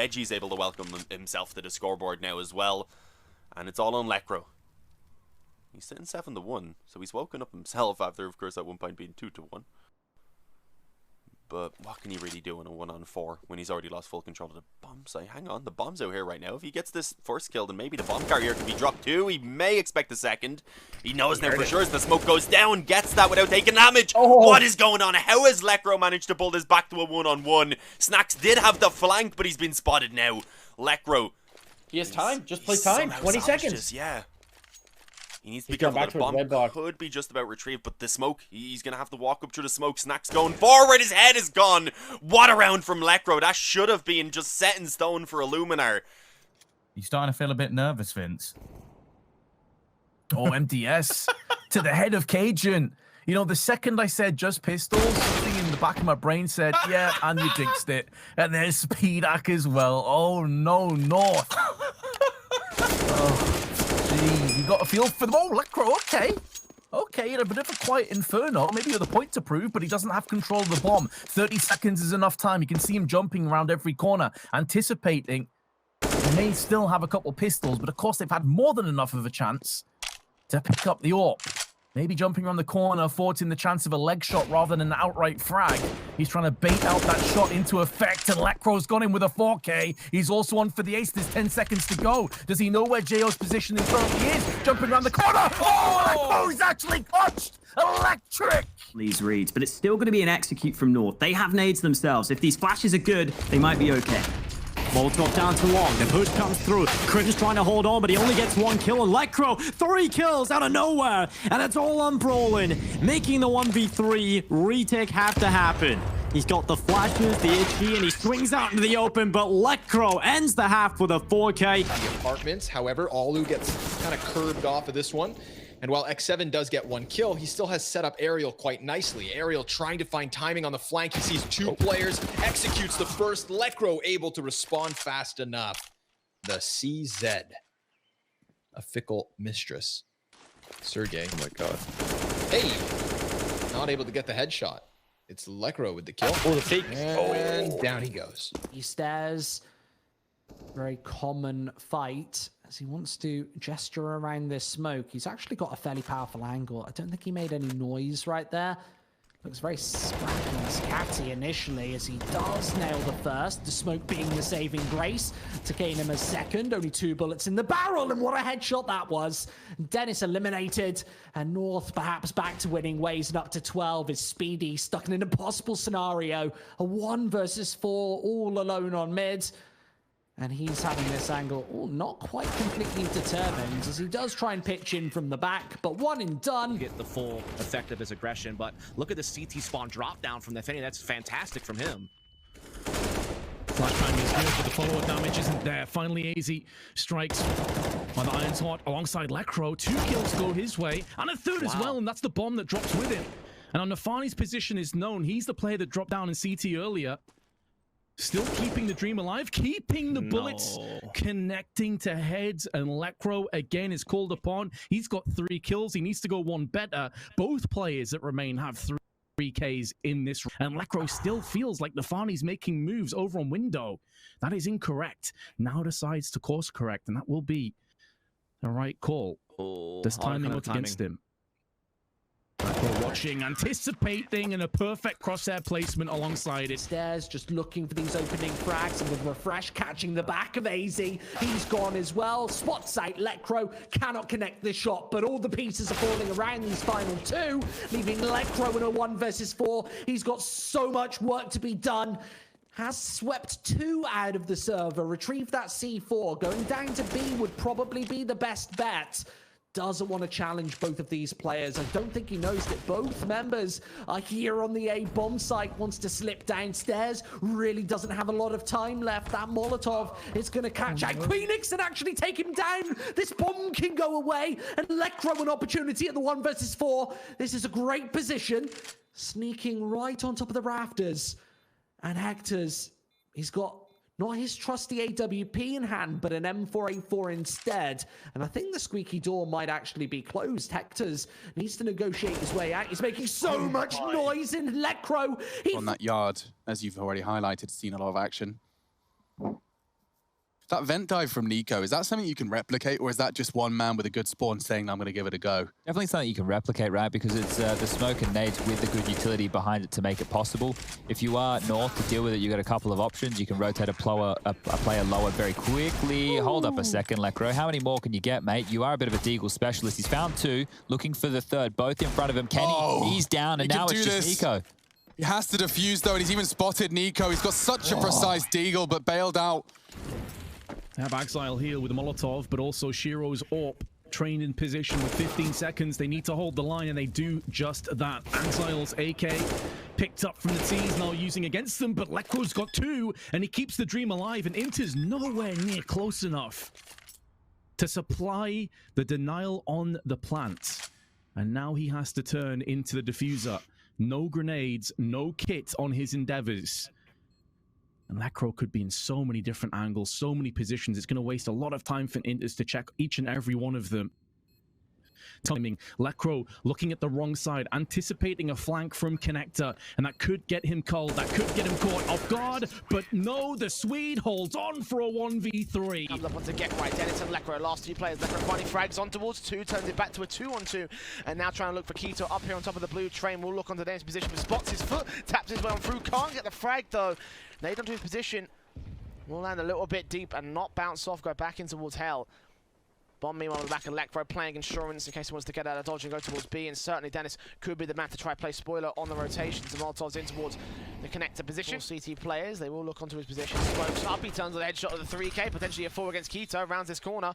Edgy's able to welcome himself to the scoreboard now as well. And it's all on Lekr0. He's sitting 7-1, so he's woken up himself after, of course, at one point being 2-1. But what can he really do in a 1-on-4 when he's already lost full control of the bomb site? Hang on, the bomb's out here right now. If he gets this first kill, then maybe the bomb carrier can be dropped too. He may expect a second. He knows now for sure as the smoke goes down, gets that without taking damage. Oh. What is going on? How has Lekr0 managed to pull this back to a 1-on-1? Snacks did have the flank, but he's been spotted now. Lekr0. He has time. Just play time. 20 seconds. Yeah. He needs to be careful. The bomb could be just about retrieved, but the smoke, he's going to have to walk up through the smoke. Snacks going forward. His head is gone. What a round from Lekr0. That should have been just set in stone for Illuminar. You're starting to feel a bit nervous, Vince. Oh, MDS to the head of Cajun. You know, the second I said just pistols, something in the back of my brain said, yeah, and you jinxed it. And there's Speedak as well. Oh, no, North. Oh. You got a feel for them. Oh, Lekr0, okay. Okay, in a bit of a quiet inferno. Maybe with a point to prove, but he doesn't have control of the bomb. 30 seconds is enough time. You can see him jumping around every corner, anticipating. They may still have a couple pistols, but of course they've had more than enough of a chance to pick up the AWP. Maybe jumping around the corner, forcing the chance of a leg shot rather than an outright frag. He's trying to bait out that shot into effect, and Lekr0's gone in with a 4K. He's also on for the ace. There's 10 seconds to go. Does he know where JO's positioning currently is? Jumping around the corner. Oh, Lekr0's actually clutched. Electric. These reads, but it's still going to be an execute from North. They have nades themselves. If these flashes are good, they might be okay. Molotov down to long. The push comes through. Critter's trying to hold on, but he only gets one kill. And Lekr0, 3 kills out of nowhere. And it's all on Brolin, making the 1v3 retake have to happen. He's got the flashes, the itchy, and he swings out into the open, but Lekr0 ends the half with a 4K. The apartments, however, Alu gets kind of curved off of this one. And while X7 does get 1 kill, he still has set up Aerial quite nicely. Aerial trying to find timing on the flank. He sees 2 players, executes the first. Lekr0 able to respond fast enough. The CZ. A fickle mistress. Sergey. Oh my god. Hey! Not able to get the headshot. It's Lekr0 with the kill. Oh, the fake. And down he goes. He stares. Very common fight as he wants to gesture around this smoke. He's actually got a fairly powerful angle. I don't think he made any noise right there. Looks very spracky and scatty initially as he does nail the first. The smoke being the saving grace to gain him a second. Only 2 bullets in the barrel, and what a headshot that was. Dennis eliminated, and North perhaps back to winning ways, and up to 12 is Speedy stuck in an impossible scenario. A 1 versus 4 all alone on mid. And he's having this angle, not quite completely determined, as he does try and pitch in from the back, but 1 and done. Get the full effect of his aggression, but look at the CT spawn drop down from the Fenny. That's fantastic from him. Flashbang is good, but the follow-up damage isn't there. Finally, AZ strikes on the Iron's Heart alongside Lekr0. 2 kills go his way, and a 3rd as well, and that's the bomb that drops with him. And on Nafani's position is known. He's the player that dropped down in CT earlier. Still keeping the dream alive, keeping the bullets connecting to heads, and Lekr0 again is called upon. He's got 3 kills. He needs to go 1 better. Both players that remain have 3 Ks in this, and Lekr0 still feels like Nafani's making moves over on window. That is incorrect. Now decides to course correct, and that will be the right call. Does timing look against him? Watching, anticipating, and a perfect crosshair placement alongside it. Stairs just looking for these opening frags, and with Refresh catching the back of AZ. He's gone as well. Spot sight, Lekr0 cannot connect the shot, but all the pieces are falling around these final 2, leaving Lekr0 in a 1 versus 4. He's got so much work to be done. Has swept 2 out of the server, retrieved that C4. Going down to B would probably be the best bet. Doesn't want to challenge both of these players. I don't think he knows that both members are here on the A bomb site. Wants to slip downstairs. Really doesn't have a lot of time left. That Molotov is going to catch out Queenix and actually take him down. This bomb can go away. And Lekr0 an opportunity at the 1 versus 4. This is a great position. Sneaking right on top of the rafters. And Hector's, he's got not his trusty AWP in hand, but an M4A4 instead. And I think the squeaky door might actually be closed. Hector's needs to negotiate his way out. He's making so much noise in Lekr0. On that yard, as you've already highlighted, seen a lot of action. That vent dive from Nico, is that something you can replicate, or is that just one man with a good spawn saying, I'm going to give it a go? Definitely something you can replicate, right? Because it's the smoke and nades with the good utility behind it to make it possible. If you are North to deal with it, you got a couple of options. You can rotate a player lower very quickly. Ooh. Hold up a second, Lekr0. How many more can you get, mate? You are a bit of a deagle specialist. He's found 2, looking for the 3rd, both in front of him. He's down, and now it's just Nico. He has to defuse, though, and he's even spotted Nico. He's got such a precise deagle, but bailed out. They have Exile here with a Molotov, but also Shiro's AWP trained in position with 15 seconds. They need to hold the line, and they do just that. Exile's AK picked up from the T's, now using against them, but Lekr0's got 2, and he keeps the dream alive, and Inter's nowhere near close enough to supply the denial on the plant. And now he has to turn into the diffuser. No grenades, no kit on his endeavors. And Lekr0 could be in so many different angles, so many positions. It's going to waste a lot of time for Inters to check each and every one of them. Timing. Lekr0 looking at the wrong side, anticipating a flank from Connector, and that could get him cold, that could get him caught off guard, but no, the Swede holds on for a 1v3. Comes up once again, right, Dennis and Lekr0, last 2 players. Lekr0 finding frags on towards 2, turns it back to a 2-on-2, and now trying to look for Keto up here on top of the blue train. Will look onto Dennis' position, but spots his foot, taps his way on through, can't get the frag though. Nade onto his position, will land a little bit deep and not bounce off, go back in towards Hell. Bomb meanwhile on the back of Lekr0 playing insurance in case he wants to get out of dodge and go towards B, and certainly Dennis could be the man to try play spoiler on the rotations. The Molotov's in towards the connector position. CT players, they will look onto his position. Smokes up, he turns on the headshot of the 3K, potentially a 4 against Keto, rounds this corner.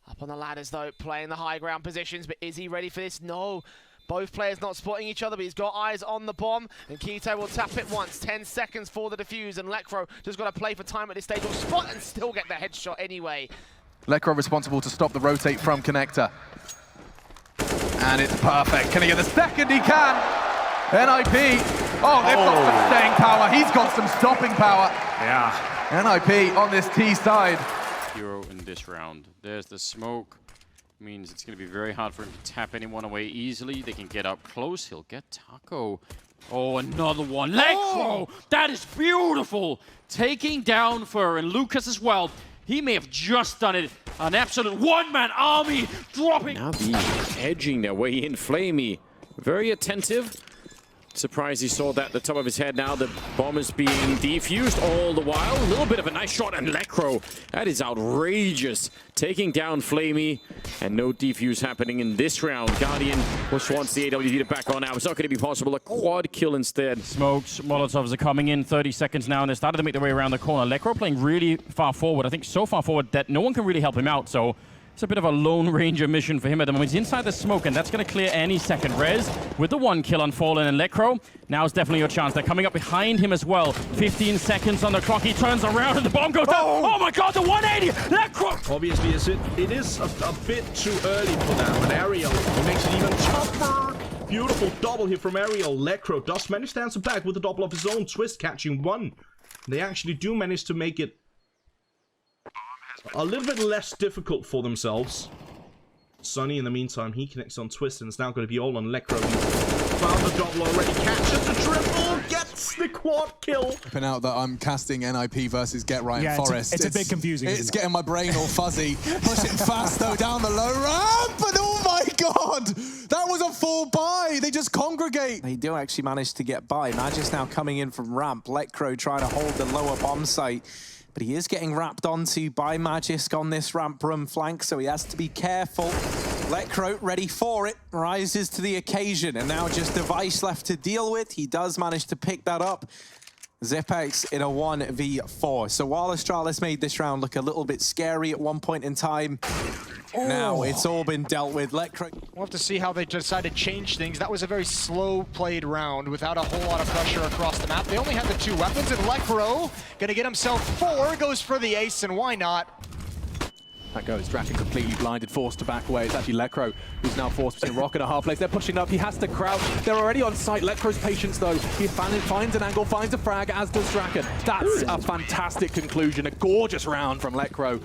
Up on the ladders though, playing the high ground positions, but is he ready for this? No. Both players not spotting each other, but he's got eyes on the bomb, and Keto will tap it once. 10 seconds for the defuse, and Lekr0 just got to play for time at this stage. Will spot and still get the headshot anyway. Lekr0 responsible to stop the rotate from Connector. And it's perfect. Can he get the second? He can! NIP. Oh, they've got some staying power. He's got some stopping power. Yeah. NIP on this T side. Hero in this round. There's the smoke. Means it's going to be very hard for him to tap anyone away easily. They can get up close. He'll get Taco. Oh, another one. Lekr0! That is beautiful! Taking down Fur and Lucas as well. He may have just done it. An absolute one-man army dropping. Now the edging their way in. Flamey, very attentive. Surprised he saw that at the top of his head. Now the bomb is being defused all the while. A little bit of a nice shot, and Lekr0. That is outrageous. Taking down Flamey, and no defuse happening in this round. Guardian just wants the AWD to back on now. It's not going to be possible. A quad kill instead. Smokes, Molotovs are coming in. 30 seconds now, and they started to make their way around the corner. Lekr0 playing really far forward. I think so far forward that no one can really help him out, so it's a bit of a Lone Ranger mission for him at the moment. He's inside the smoke, and that's going to clear any second. Res with the 1 kill on Fallen, and Lekr0, now is definitely your chance. They're coming up behind him as well. 15 seconds on the clock. He turns around, and the bomb goes down. Oh my god, the 180! Lekr0! Obviously, it is a bit too early for them, but Ariel makes it even tougher. Beautiful double here from Ariel. Lekr0 does manage to answer back with a double of his own. Twist catching 1. They actually do manage to make it a little bit less difficult for themselves. Sunny, in the meantime, he connects on Twist, and it's now going to be all on Lekr0. Found the double already, catches the triple, gets the quad kill. Popping out that I'm casting NIP versus Get Right in Forest. It's a bit confusing. It's getting my brain all fuzzy. Pushing fast though down the low ramp, and oh my god, that was a full buy. They just congregate. They do actually manage to get by. Magis now coming in from ramp. Lekr0 trying to hold the lower bomb site. But he is getting wrapped onto by Magisk on this ramp room flank, so he has to be careful. Lekr0 ready for it, rises to the occasion, and now just Device left to deal with. He does manage to pick that up. Zipex in a 1v4. So while Astralis made this round look a little bit scary at one point in time, now it's all been dealt with. Lekr0. We'll have to see how they decide to change things. That was a very slow played round without a whole lot of pressure across the map. They only had the 2 weapons, and Lekr0 gonna get himself 4, goes for the ace, and why not? That goes. Draken completely blinded, forced to back away. It's actually Lekr0 who's now forced between rock and a hard place. They're pushing up. He has to crouch. They're already on site. Lekr0's patience, though. He finds an angle, finds a frag, as does Draken. That's a fantastic conclusion. A gorgeous round from Lekr0.